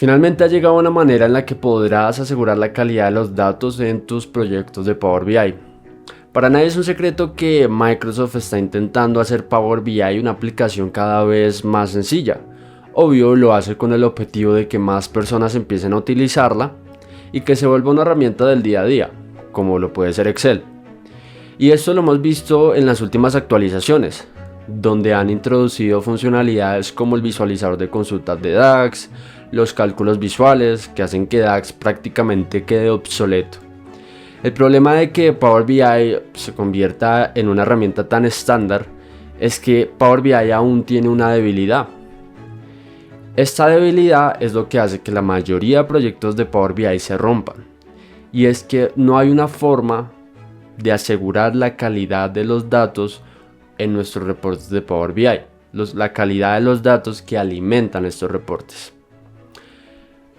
Finalmente ha llegado una manera en la que podrás asegurar la calidad de los datos en tus proyectos de Power BI. Para nadie es un secreto que Microsoft está intentando hacer Power BI una aplicación cada vez más sencilla. Obvio, lo hace con el objetivo de que más personas empiecen a utilizarla y que se vuelva una herramienta del día a día, como lo puede ser Excel. Y esto lo hemos visto en las últimas actualizaciones, donde han introducido funcionalidades como el visualizador de consultas de DAX, los cálculos visuales que hacen que DAX prácticamente quede obsoleto. El problema de que Power BI se convierta en una herramienta tan estándar es que Power BI aún tiene una debilidad. Esta debilidad es lo que hace que la mayoría de proyectos de Power BI se rompan, y es que no hay una forma de asegurar la calidad de los datos en nuestros reportes de Power BI, la calidad de los datos que alimentan estos reportes.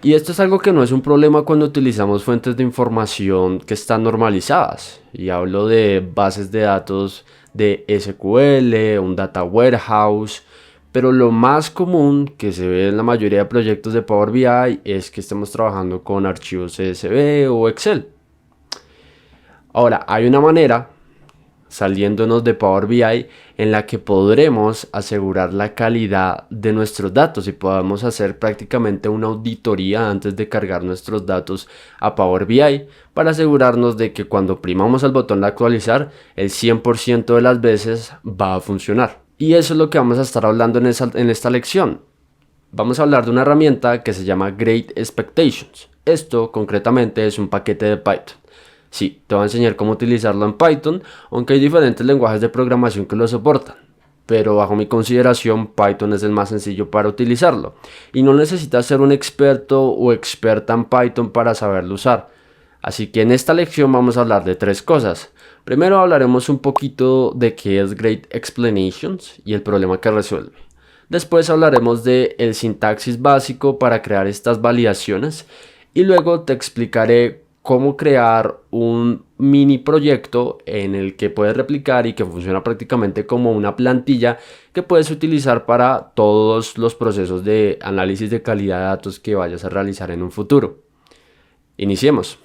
Y esto es algo que no es un problema cuando utilizamos fuentes de información que están normalizadas. Y hablo de bases de datos de SQL, un data warehouse. Pero lo más común que se ve en la mayoría de proyectos de Power BI es que estemos trabajando con archivos CSV o Excel. Ahora, hay una manera, saliéndonos de Power BI, en la que podremos asegurar la calidad de nuestros datos y podamos hacer prácticamente una auditoría antes de cargar nuestros datos a Power BI para asegurarnos de que cuando oprimamos el botón de actualizar, el 100% de las veces va a funcionar. Y eso es lo que vamos a estar hablando en esta lección. Vamos a hablar de una herramienta que se llama Great Expectations. Esto concretamente es un paquete de Python. Sí, te voy a enseñar cómo utilizarlo en Python, aunque hay diferentes lenguajes de programación que lo soportan. Pero bajo mi consideración, Python es el más sencillo para utilizarlo. Y no necesitas ser un experto o experta en Python para saberlo usar. Así que en esta lección vamos a hablar de tres cosas. Primero hablaremos un poquito de qué es Great Explanations y el problema que resuelve. Después hablaremos de el sintaxis básico para crear estas validaciones. Y luego te explicaré cómo crear un mini proyecto en el que puedes replicar y que funciona prácticamente como una plantilla que puedes utilizar para todos los procesos de análisis de calidad de datos que vayas a realizar en un futuro. Iniciemos.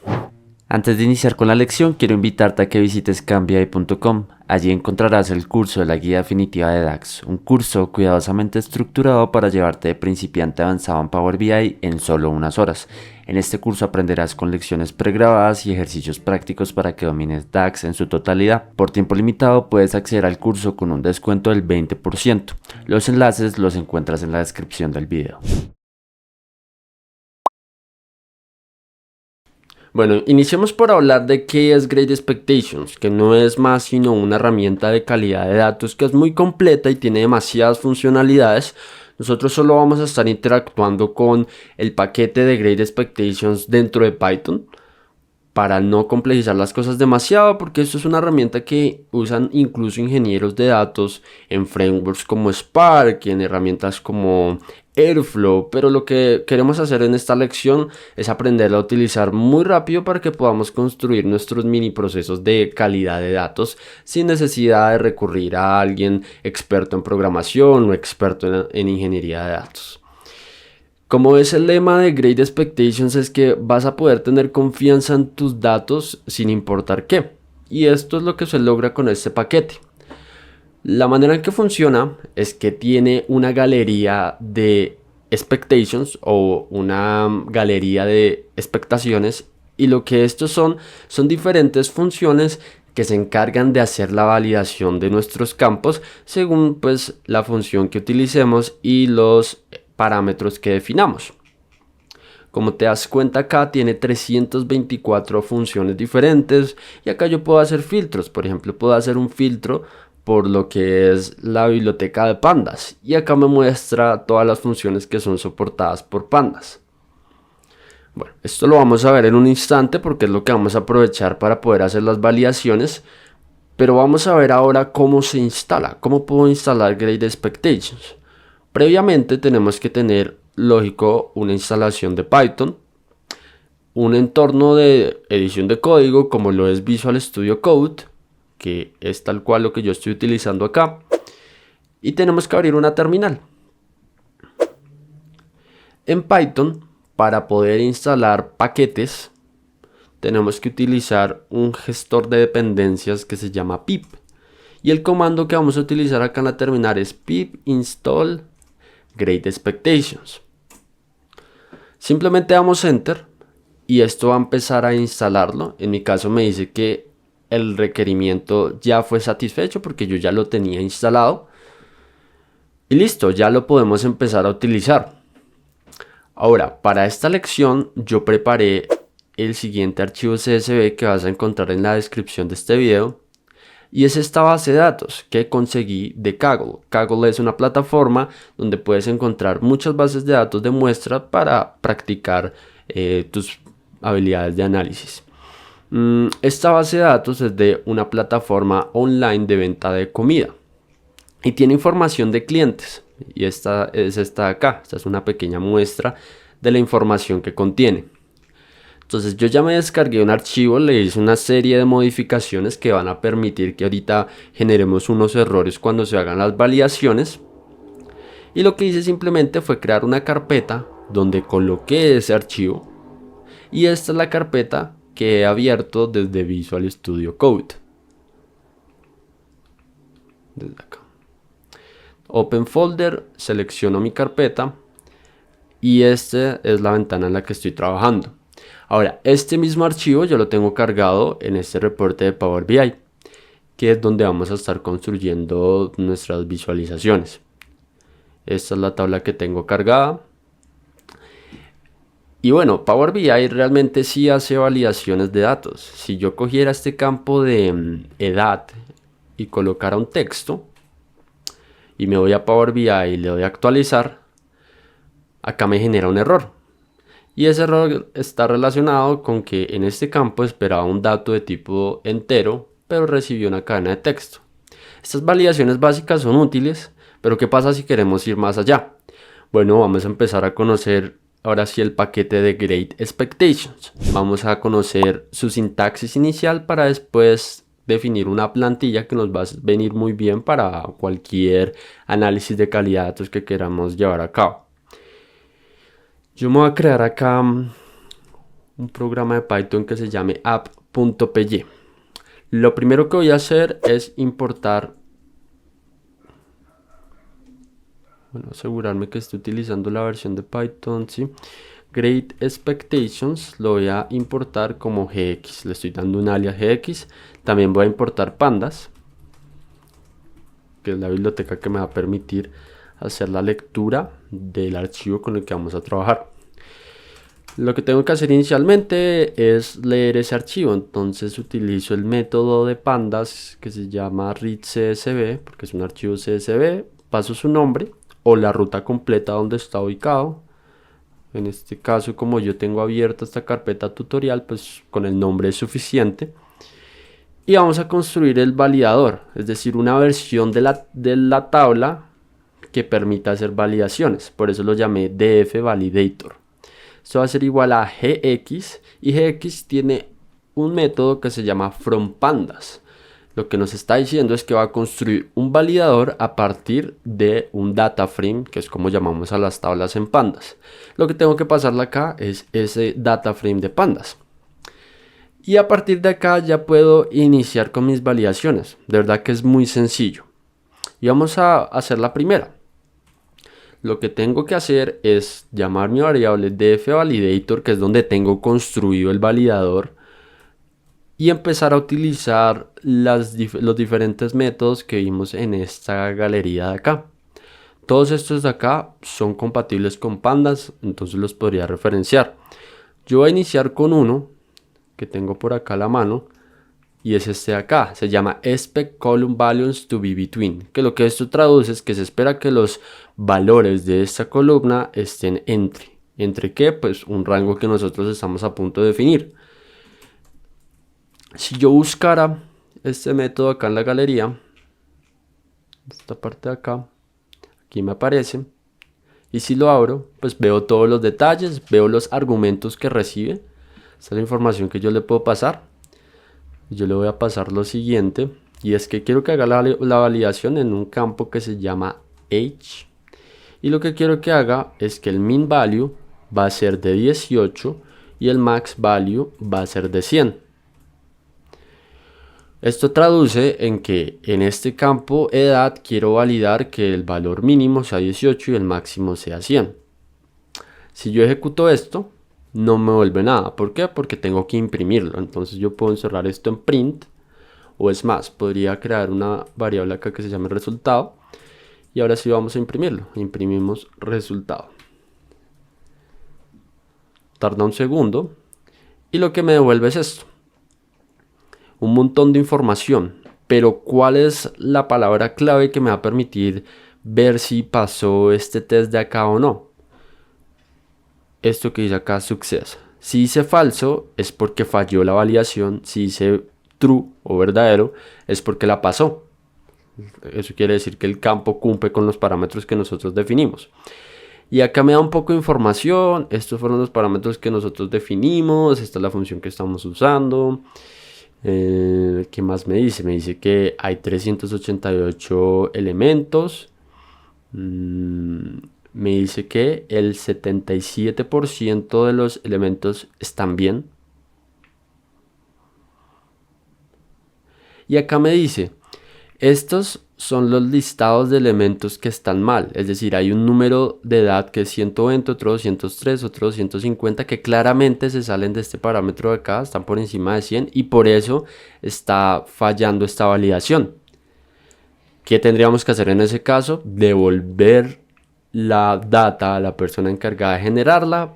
Antes de iniciar con la lección, quiero invitarte a que visites cambiai.com. Allí encontrarás el curso de la guía definitiva de DAX, un curso cuidadosamente estructurado para llevarte de principiante a avanzado en Power BI en solo unas horas. En este curso aprenderás con lecciones pregrabadas y ejercicios prácticos para que domines DAX en su totalidad. Por tiempo limitado puedes acceder al curso con un descuento del 20%. Los enlaces los encuentras en la descripción del video. Bueno, iniciemos por hablar de qué es Great Expectations, que no es más sino una herramienta de calidad de datos que es muy completa y tiene demasiadas funcionalidades. Nosotros solo vamos a estar interactuando con el paquete de Great Expectations dentro de Python para no complejizar las cosas demasiado, porque esto es una herramienta que usan incluso ingenieros de datos en frameworks como Spark y en herramientas como Airflow, pero lo que queremos hacer en esta lección es aprenderla a utilizar muy rápido para que podamos construir nuestros mini procesos de calidad de datos sin necesidad de recurrir a alguien experto en programación o experto en ingeniería de datos. Como es el lema de Great Expectations, es que vas a poder tener confianza en tus datos sin importar qué. Y esto es lo que se logra con este paquete. La manera en que funciona es que tiene una galería de expectations o una galería de expectaciones, y lo que estos son diferentes funciones que se encargan de hacer la validación de nuestros campos según pues la función que utilicemos y los parámetros que definamos. Como te das cuenta, acá tiene 324 funciones diferentes y acá yo puedo hacer filtros. Por ejemplo, puedo hacer un filtro por lo que es la biblioteca de pandas y acá me muestra todas las funciones que son soportadas por pandas. Bueno, esto lo vamos a ver en un instante porque es lo que vamos a aprovechar para poder hacer las validaciones, pero vamos a ver ahora cómo se instala, cómo puedo instalar Great Expectations. Previamente tenemos que tener, lógico, una instalación de Python, un entorno de edición de código como lo es Visual Studio Code, que es tal cual lo que yo estoy utilizando acá, y tenemos que abrir una terminal. En Python para poder instalar paquetes tenemos que utilizar un gestor de dependencias que se llama pip. Y el comando que vamos a utilizar acá en la terminal es pip install Great Expectations. Simplemente damos enter y esto va a empezar a instalarlo. En mi caso me dice que el requerimiento ya fue satisfecho porque yo ya lo tenía instalado. Y listo, ya lo podemos empezar a utilizar. Ahora, para esta lección yo preparé el siguiente archivo CSV que vas a encontrar en la descripción de este video. Y es esta base de datos que conseguí de Kaggle. Kaggle es una plataforma donde puedes encontrar muchas bases de datos de muestra para practicar tus habilidades de análisis. Esta base de datos es de una plataforma online de venta de comida y tiene información de clientes. Y esta es esta de acá. Esta es una pequeña muestra de la información que contiene. Entonces yo ya me descargué un archivo, le hice una serie de modificaciones que van a permitir que ahorita generemos unos errores cuando se hagan las validaciones. Y lo que hice simplemente fue crear una carpeta donde coloqué ese archivo. Y esta es la carpeta que he abierto desde Visual Studio Code. Desde acá. Open Folder, selecciono mi carpeta. Y esta es la ventana en la que estoy trabajando. Ahora, este mismo archivo yo lo tengo cargado en este reporte de Power BI, que es donde vamos a estar construyendo nuestras visualizaciones. Esta es la tabla que tengo cargada. Y bueno, Power BI realmente sí hace validaciones de datos. Si yo cogiera este campo de edad y colocara un texto, y me voy a Power BI y le doy a actualizar, acá me genera un error. Y ese error está relacionado con que en este campo esperaba un dato de tipo entero, pero recibió una cadena de texto. Estas validaciones básicas son útiles, pero ¿qué pasa si queremos ir más allá? Bueno, vamos a empezar a conocer ahora sí el paquete de Great Expectations. Vamos a conocer su sintaxis inicial para después definir una plantilla que nos va a venir muy bien para cualquier análisis de calidad de datos que queramos llevar a cabo. Yo me voy a crear acá un programa de Python que se llame app.py. Lo primero que voy a hacer es importar, asegurarme que esté utilizando la versión de Python, ¿sí? Great Expectations lo voy a importar como GX, le estoy dando un alias GX. También voy a importar pandas, que es la biblioteca que me va a permitir hacer la lectura del archivo con el que vamos a trabajar. Lo que tengo que hacer inicialmente es leer ese archivo, entonces utilizo el método de pandas que se llama readCSV, porque es un archivo CSV, paso su nombre o la ruta completa donde está ubicado. En este caso, como yo tengo abierta esta carpeta tutorial, pues con el nombre es suficiente. Y vamos a construir el validador, es decir, una versión de la tabla que permita hacer validaciones. Por eso lo llamé DF Validator. Esto va a ser igual a GX y GX tiene un método que se llama FromPandas. Lo que nos está diciendo es que va a construir un validador a partir de un data frame, que es como llamamos a las tablas en pandas. Lo que tengo que pasarle acá es ese data frame de pandas. Y a partir de acá ya puedo iniciar con mis validaciones. De verdad que es muy sencillo. Y vamos a hacer la primera. Lo que tengo que hacer es llamar mi variable dfValidator, que es donde tengo construido el validador, y empezar a utilizar los diferentes métodos que vimos en esta galería de acá. Todos estos de acá son compatibles con pandas, entonces los podría referenciar. Yo voy a iniciar con uno que tengo por acá a la mano, y es este de acá. Se llama expect column values to be between, que lo que esto traduce es que se espera que los valores de esta columna estén ¿entre qué? Pues un rango que nosotros estamos a punto de definir. Si yo buscara este método acá en la galería, esta parte de acá, aquí me aparece, y si lo abro, pues veo todos los detalles, veo los argumentos que recibe. Esta es la información que yo le puedo pasar. Yo le voy a pasar lo siguiente, y es que quiero que haga la validación en un campo que se llama age, y lo que quiero que haga es que el min value va a ser de 18 y el max value va a ser de 100. Esto traduce en que en este campo edad quiero validar que el valor mínimo sea 18 y el máximo sea 100. Si yo ejecuto esto, no me vuelve nada. ¿Por qué? Porque tengo que imprimirlo. Entonces yo puedo encerrar esto en print, o es más, podría crear una variable acá que se llame resultado. Y ahora sí vamos a imprimirlo. Imprimimos resultado. Tarda un segundo. Y lo que me devuelve es esto. Un montón de información. Pero ¿cuál es la palabra clave que me va a permitir ver si pasó este test de acá o no? Esto que dice acá, success. Si dice falso, es porque falló la validación. Si dice true o verdadero, es porque la pasó. Eso quiere decir que el campo cumple con los parámetros que nosotros definimos. Y acá me da un poco de información. Estos fueron los parámetros que nosotros definimos. Esta es la función que estamos usando. ¿Qué más me dice? Me dice que hay 388 elementos. Me dice que el 77% de los elementos están bien. Y acá me dice, estos son los listados de elementos que están mal. Es decir, hay un número de edad que es 120, otro 203, otro 250, que claramente se salen de este parámetro de acá, están por encima de 100 y por eso está fallando esta validación. ¿Qué tendríamos que hacer en ese caso? Devolver la data a la persona encargada de generarla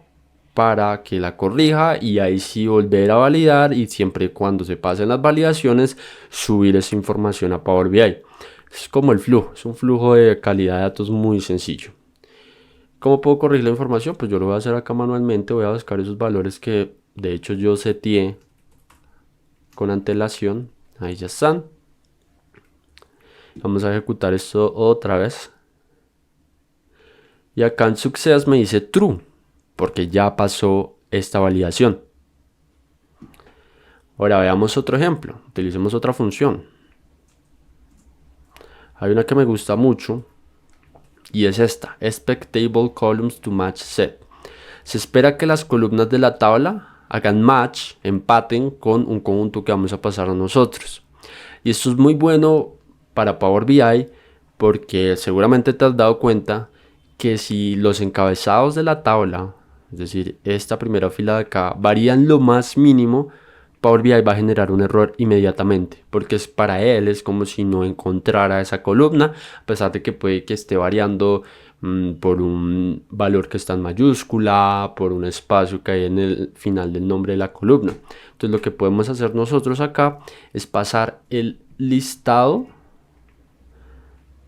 para que la corrija y ahí sí volver a validar, y siempre y cuando se pasen las validaciones subir esa información a Power BI. Es como el flujo, es un flujo de calidad de datos muy sencillo. ¿Cómo puedo corregir la información? Pues yo lo voy a hacer acá manualmente. Voy a buscar esos valores que de hecho yo seteé con antelación. Ahí ya están. Vamos a ejecutar esto otra vez. Y acá en Success me dice true, porque ya pasó esta validación. Ahora veamos otro ejemplo. Utilicemos otra función. Hay una que me gusta mucho y es esta. Expect table columns to match set. Se espera que las columnas de la tabla hagan match, empaten con un conjunto que vamos a pasar a nosotros. Y esto es muy bueno para Power BI porque seguramente te has dado cuenta que si los encabezados de la tabla, es decir, esta primera fila de acá, varían lo más mínimo, Power BI va a generar un error inmediatamente, porque para él es como si no encontrara esa columna, a pesar de que puede que esté variando por un valor que está en mayúscula, por un espacio que hay en el final del nombre de la columna. Entonces lo que podemos hacer nosotros acá es pasar el listado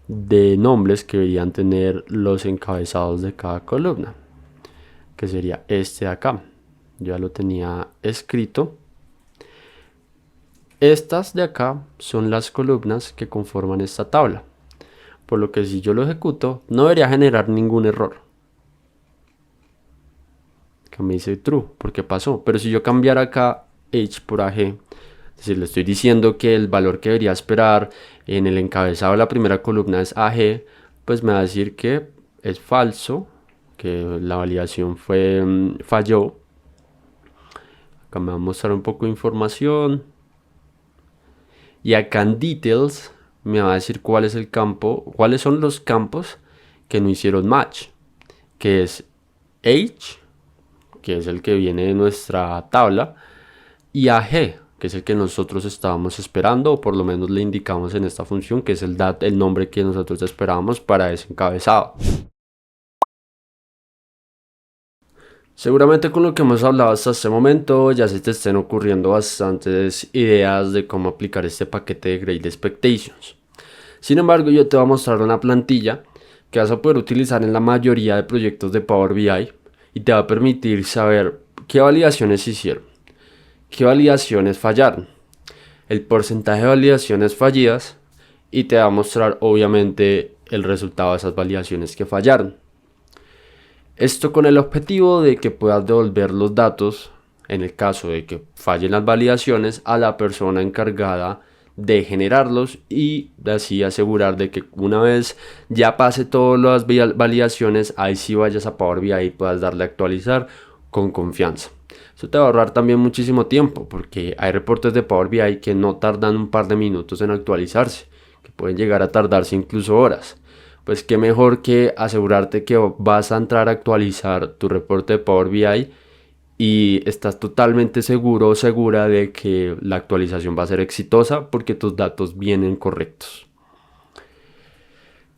de nombres que deberían tener los encabezados de cada columna, que sería este de acá. Yo ya lo tenía escrito. Estas de acá son las columnas que conforman esta tabla, por lo que si yo lo ejecuto no debería generar ningún error. Acá me dice true porque pasó, pero si yo cambiara acá h por ag, es decir, le estoy diciendo que el valor que debería esperar en el encabezado de la primera columna es ag, pues me va a decir que es falso, que la validación falló. Acá me va a mostrar un poco de información. Y acá en Details me va a decir cuál es el campo, cuáles son los campos que no hicieron match, que es H, que es el que viene de nuestra tabla, y AG, que es el que nosotros estábamos esperando, o por lo menos le indicamos en esta función, que es el nombre que nosotros esperábamos para ese encabezado. Seguramente con lo que hemos hablado hasta este momento ya se te estén ocurriendo bastantes ideas de cómo aplicar este paquete de Grade Expectations. Sin embargo, yo te voy a mostrar una plantilla que vas a poder utilizar en la mayoría de proyectos de Power BI y te va a permitir saber qué validaciones hicieron, qué validaciones fallaron, el porcentaje de validaciones fallidas y te va a mostrar obviamente el resultado de esas validaciones que fallaron. Esto con el objetivo de que puedas devolver los datos, en el caso de que fallen las validaciones, a la persona encargada de generarlos y así asegurar de que una vez ya pase todas las validaciones, ahí sí vayas a Power BI y puedas darle a actualizar con confianza. Eso te va a ahorrar también muchísimo tiempo, porque hay reportes de Power BI que no tardan un par de minutos en actualizarse, que pueden llegar a tardarse incluso horas. Pues qué mejor que asegurarte que vas a entrar a actualizar tu reporte de Power BI y estás totalmente seguro o segura de que la actualización va a ser exitosa porque tus datos vienen correctos.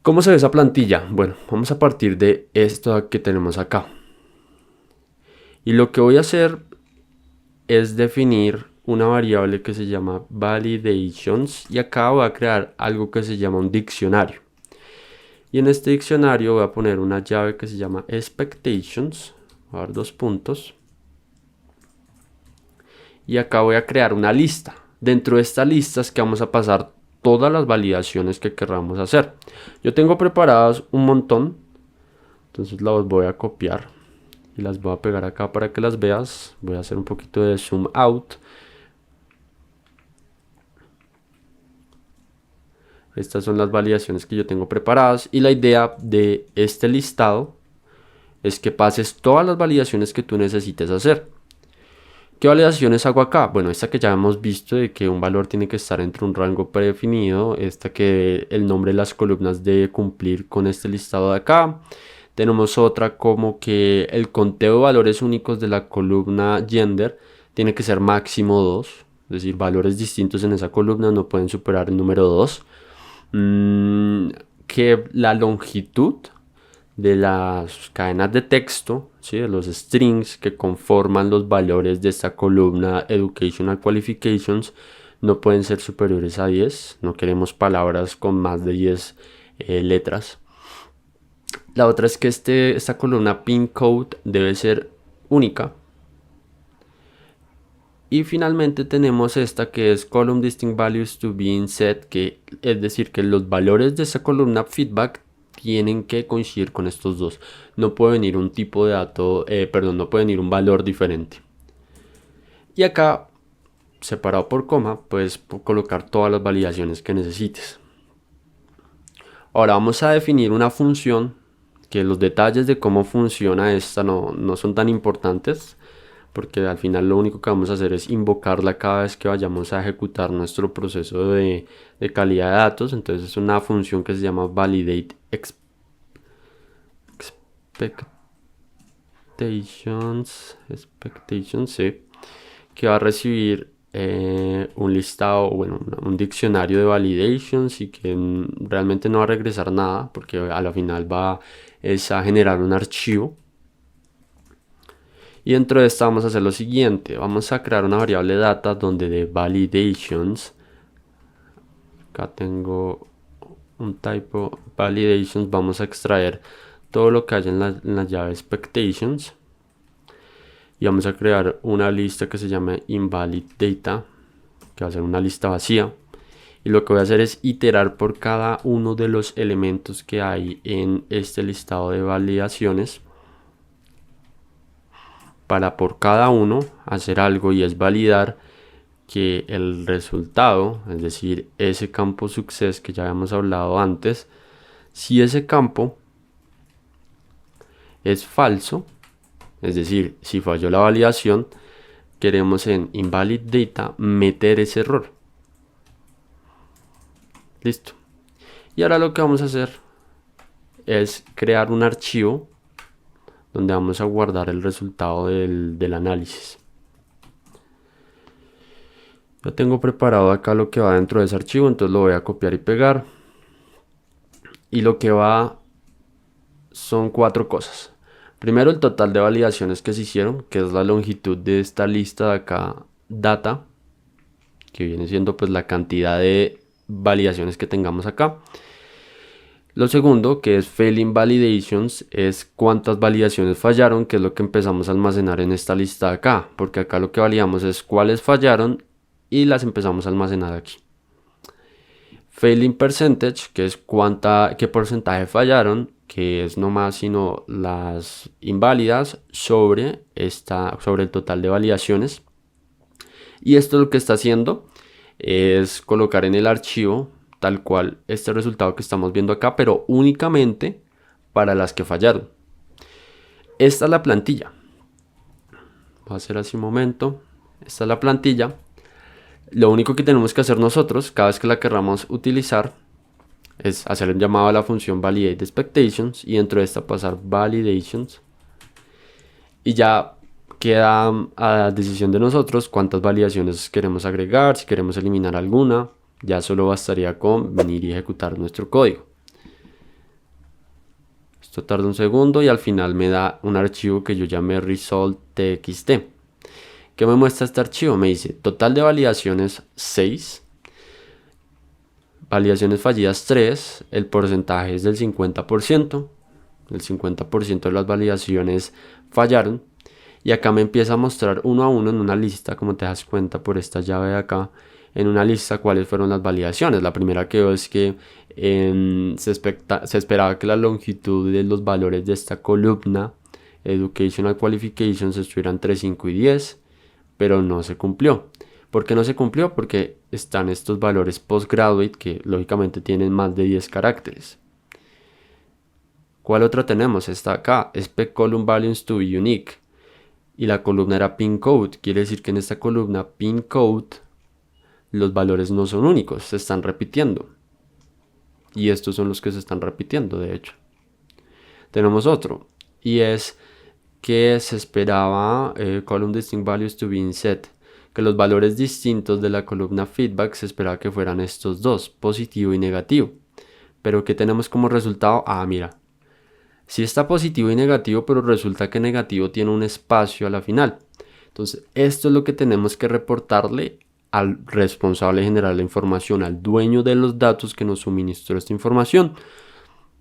¿Cómo se ve esa plantilla? Bueno, vamos a partir de esto que tenemos acá. Y lo que voy a hacer es definir una variable que se llama validations y acá voy a crear algo que se llama un diccionario. Y en este diccionario voy a poner una llave que se llama expectations, voy a dar 2 puntos. Y acá voy a crear una lista. Dentro de esta lista es que vamos a pasar todas las validaciones que queramos hacer. Yo tengo preparadas un montón, entonces las voy a copiar y las voy a pegar acá para que las veas. Voy a hacer un poquito de zoom out. Estas son las validaciones que yo tengo preparadas y la idea de este listado es que pases todas las validaciones que tú necesites hacer. ¿Qué validaciones hago acá? Bueno, esta que ya hemos visto de que un valor tiene que estar entre un rango predefinido, esta que el nombre de las columnas debe cumplir con este listado de acá. Tenemos otra como que el conteo de valores únicos de la columna gender tiene que ser máximo 2, es decir, valores distintos en esa columna no pueden superar el número 2. Que la longitud de las cadenas de texto, ¿sí? De los strings que conforman los valores de esta columna Educational Qualifications no pueden ser superiores a 10. No queremos palabras con más de 10 letras. La otra es que esta columna pin code debe ser única. Y finalmente tenemos esta que es column distinct values to be in set, que es decir que los valores de esa columna feedback tienen que coincidir con estos dos. No puede venir un tipo de dato, no puede venir un valor diferente. Y acá, separado por coma, puedes colocar todas las validaciones que necesites. Ahora vamos a definir una función que los detalles de cómo funciona esta no son tan importantes, porque al final lo único que vamos a hacer es invocarla cada vez que vayamos a ejecutar nuestro proceso de calidad de datos. Entonces es una función que se llama validate expectations, sí, que va a recibir un listado, bueno, un diccionario de validations y que realmente no va a regresar nada porque a la final va a generar un archivo. Y dentro de esta vamos a hacer lo siguiente, vamos a crear una variable data donde de validations, acá tengo un typo validations, vamos a extraer todo lo que haya en la llave expectations y vamos a crear una lista que se llama invalid data, que va a ser una lista vacía, y lo que voy a hacer es iterar por cada uno de los elementos que hay en este listado de validaciones para por cada uno hacer algo, y es validar que el resultado, es decir, ese campo success que ya habíamos hablado antes, si ese campo es falso, es decir, si falló la validación, queremos en invalid data meter ese error. Listo. Y ahora lo que vamos a hacer es crear un archivo donde vamos a guardar el resultado del análisis. Yo tengo preparado acá lo que va dentro de ese archivo, entonces lo voy a copiar y pegar. Y lo que va son 4 cosas. Primero, el total de validaciones que se hicieron, que es la longitud de esta lista de acá, data, que viene siendo pues la cantidad de validaciones que tengamos acá. Lo segundo, que es failing validations, es cuántas validaciones fallaron, que es lo que empezamos a almacenar en esta lista de acá, porque acá lo que validamos es cuáles fallaron y las empezamos a almacenar aquí. Failing percentage, que es qué porcentaje fallaron, que es no más sino las inválidas sobre el total de validaciones. Y esto lo que está haciendo es colocar en el archivo tal cual este resultado que estamos viendo acá, pero únicamente para las que fallaron. Esta es la plantilla. Voy a hacer así un momento. Esta es la plantilla. Lo único que tenemos que hacer nosotros, cada vez que la queramos utilizar, es hacer un llamado a la función validate expectations y dentro de esta pasar validations. Y ya queda a decisión de nosotros cuántas validaciones queremos agregar, si queremos eliminar alguna. Ya solo bastaría con venir y ejecutar nuestro código. Esto tarda un segundo y al final me da un archivo que yo llamé result.txt. ¿Qué me muestra este archivo? Me dice total de validaciones 6, validaciones fallidas 3, el porcentaje es del 50%, el 50% de las validaciones fallaron. Y acá me empieza a mostrar uno a uno en una lista, como te das cuenta por esta llave de acá, en una lista cuáles fueron las validaciones. La primera que veo es que se esperaba que la longitud de los valores de esta columna Educational Qualifications estuvieran entre 5 y 10, pero no se cumplió. ¿Por qué no se cumplió? Porque están estos valores postgraduate que lógicamente tienen más de 10 caracteres. ¿Cuál otra tenemos? Esta acá, expect column values to be unique. Y la columna era pin code. Quiere decir que en esta columna pin code los valores no son únicos, se están repitiendo. Y estos son los que se están repitiendo, de hecho. Tenemos otro. Y es que se esperaba column distinct values to be in set. Que los valores distintos de la columna feedback se esperaba que fueran estos dos, positivo y negativo. Pero ¿qué tenemos como resultado? Ah, mira. Sí está positivo y negativo, pero resulta que negativo tiene un espacio a la final. Entonces, esto es lo que tenemos que reportarle al responsable de generar la información, al dueño de los datos que nos suministró esta información.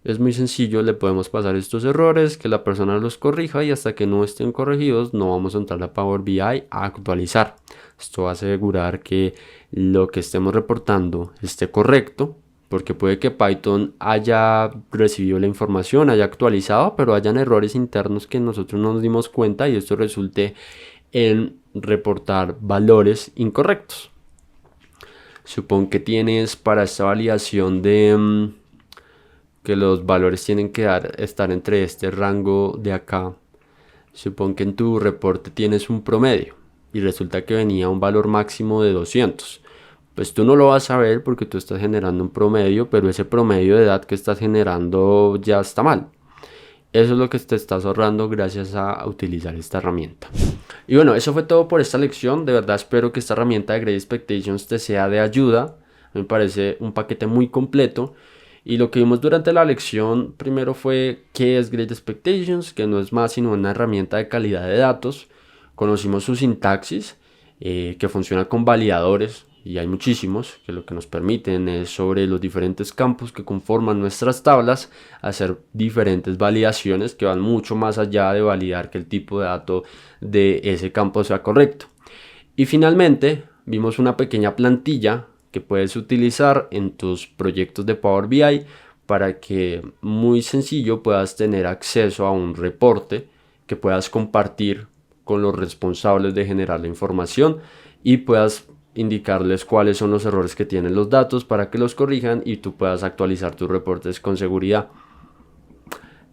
Es muy sencillo, le podemos pasar estos errores, que la persona los corrija y hasta que no estén corregidos no vamos a entrar a Power BI a actualizar. Esto va a asegurar que lo que estemos reportando esté correcto, porque puede que Python haya recibido la información, haya actualizado, pero hayan errores internos que nosotros no nos dimos cuenta y esto resulte en reportar valores incorrectos. Supón que tienes para esta validación de que los valores tienen que estar entre este rango de acá. Supón que en tu reporte tienes un promedio y resulta que venía un valor máximo de 200. Pues tú no lo vas a ver porque tú estás generando un promedio, pero ese promedio de edad que estás generando ya está mal. Eso es lo que te estás ahorrando gracias a utilizar esta herramienta. Y bueno, eso fue todo por esta lección. De verdad espero que esta herramienta de Great Expectations te sea de ayuda. Me parece un paquete muy completo. Y lo que vimos durante la lección primero fue qué es Great Expectations, que no es más sino una herramienta de calidad de datos. Conocimos su sintaxis, que funciona con validadores. Y hay muchísimos que lo que nos permiten es sobre los diferentes campos que conforman nuestras tablas hacer diferentes validaciones que van mucho más allá de validar que el tipo de dato de ese campo sea correcto. Y finalmente vimos una pequeña plantilla que puedes utilizar en tus proyectos de Power BI para que muy sencillo puedas tener acceso a un reporte que puedas compartir con los responsables de generar la información y puedas indicarles cuáles son los errores que tienen los datos para que los corrijan y tú puedas actualizar tus reportes con seguridad.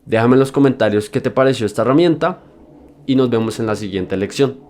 Déjame en los comentarios qué te pareció esta herramienta y nos vemos en la siguiente lección.